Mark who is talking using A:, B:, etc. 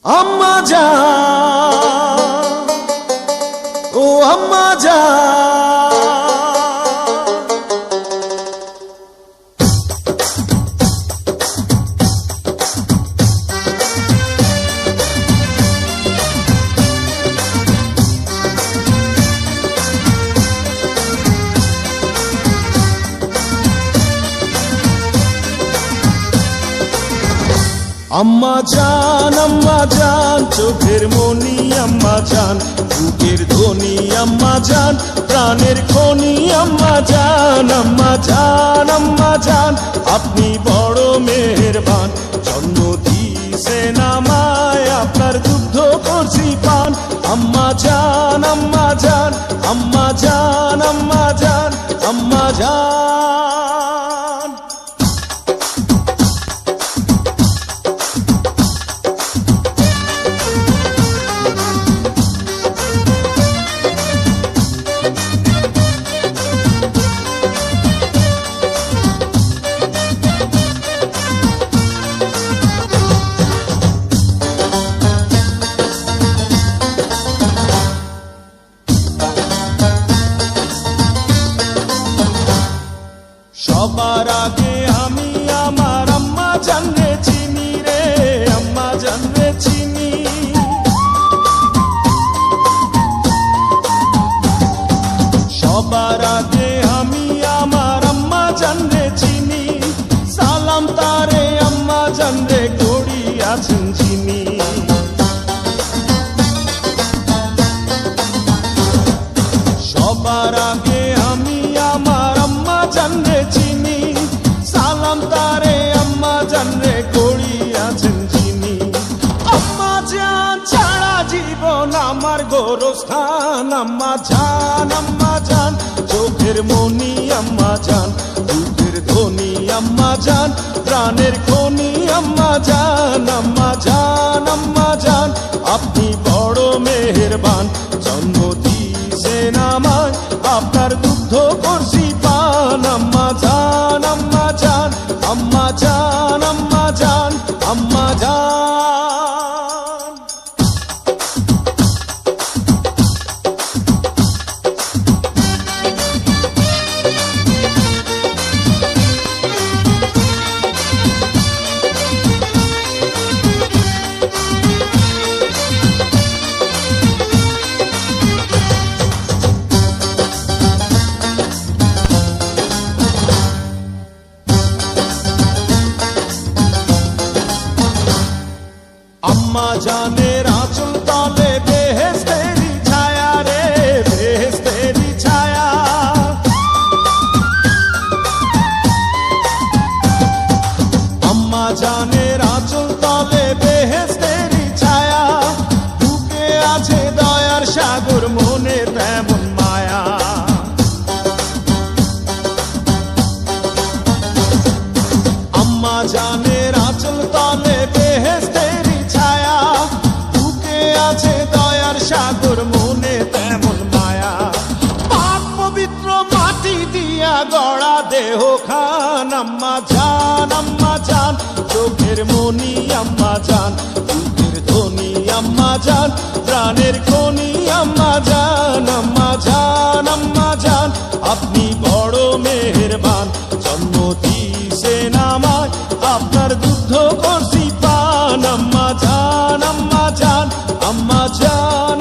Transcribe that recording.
A: আম্মা জান, ও আম্মা জান, আম্মা জান, চোখের মনি আম্মা জান, বুকের ধ্বনি আম্মা জান, প্রাণের খনি আম্মা জান, আম্মা জান, আম্মা জান, আপনি বড় মেহেরবান, জন্ম দিয়েছেন আমায়, আপনার দুগ্ধ করছি পান। আম্মা জান, আম্মা জান, আম্মা জান, আম্মা জান, আম্মা জান। সবার আগে আমি আমার আম্মা জানরে চিনি রে, আম্মা জানরে চিনি। সবার আগে আমি আমার আম্মা জানরে চিনি, সালাম তারে আম্মা জানরে করিয়াছেন চিনি। সবার আগে আমি আমার আম্মা জানরে চিনি, সালাম তারে আম্মা জানরে করিয়াছেন চিনি। আম্মা জান ছাড়া জীবন আমার গোরস্থান, আম্মা জান, আম্মা জান, চোখের মনি আম্মা জান, বুকের ধ্বনি আম্মা জান, প্রাণের খনি আম্মা জান, আম্মা জান, আম্মা জান, আপনি বড় মেহেরবান, জন্ম দিয়েছেন আমায়, আপনার দুগ্ধ করছি পান। আম্মা জান, আম্মা জান, আম্মা জান, আম্মা জান, আম্মা জান। আম্মা জানের আঁচল তলে বেহেশতেরি ছায়া রে, বেহেশতেরি ছায়া। আম্মা জানের আঁচল তলে বেহেশতেরি ছায়া, বুকে আছে দয়ার সাগর, মনে তেমন মায়া। আম্মা জানের আঁচল তলে বেহেশতেরি ছায়া, বুকে আছে দয়ার সাগর, মনে তেমন মায়া। পাক পবিত্র মাটি দিয়া গড়া দেহ খান, আম্মা জান, আম্মা জান, চোখের মনি আম্মা জান, বুকের ধ্বনি আম্মা জান, প্রাণের খনি আম্মা জান, আম্মা জান, আম্মা জান, আপনি বড় মেহেরবান, জন্ম দিয়েছেন আমায়, আপনার দুগ্ধ করছি পান। আম্মা জান, আম্মা জান, আম্মা জান।